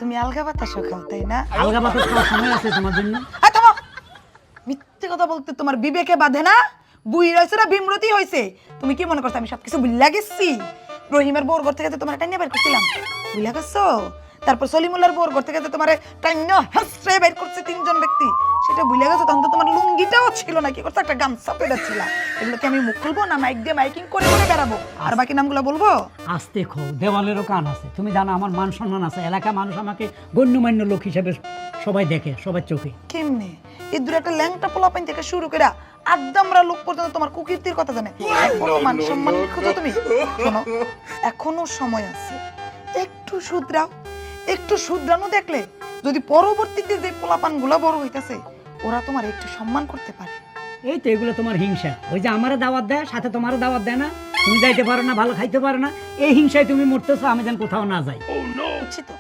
তুমি আলগা বাতাসও খাও তাই না? আলগা বাতাস খাওয়ার সময় আছে তোমার জন্য? থামো, মিথ্যে কথা বলতে তোমার বিবেকে বাঁধে না? বুই রয়েছে না বিমরতি হয়েছে? তুমি কি মনে করছো আমি সবকিছু ভুলিয়া গেছি? রহিমের বোর ঘর থেকে তোমার টাইনা বের করছিলাম, ভুলিয়া গেছো? তারপর সলিমুল্লার বোর ঘর থেকে তোমার টাইনা হাসরে বের করছে তিনজন ব্যক্তি, সেটা ভুলিয়া গেছো? তখন তো তোমার লুঙ্গিটাও ছিল না, কি করছো একটা গামছা পেড়েছিল। এগুলো কি আমি মুখ খুলবো না মাইক দিয়ে মাইকিং করে করে বেড়াবো? আর বাকি নামগুলো বলবো? আস্তে খো, দেওয়ালেরও কান আছে। তুমি জানো আমার মান সম্মান আছে, এলাকা মানুষ আমাকে গণ্যমান্য লোক হিসেবে সবাই দেখে, সবার চোখে। কেমনে এই দূরে একটা ল্যাংটা পোলাপাইন থেকে শুরু করে আদ্দামরা লোক পর্যন্ত তোমার কুকীর্তির কথা জানে। এখনো মান সম্মান খুঁজো তুমি? শোনো, এখনো সময় আছে, একটু শুধরাও। একটু শুধরানো দেখলে যদি পরবর্তীতে যে পোলাপান গুলা বড় হইতাছে ওরা তোমার একটু সম্মান করতে পারে। এই তো এগুলো তোমার হিংসা। ওই যে আমারে দাওয়াত দেয়, সাথে তোমারও দাওয়াত দেয় না, তুমি যাইতে পারো না, ভালো খাইতে পারো না, এই হিংসায় তুমি মরতেছো, আমি যেন কোথাও না যাই। বুঝছি তো।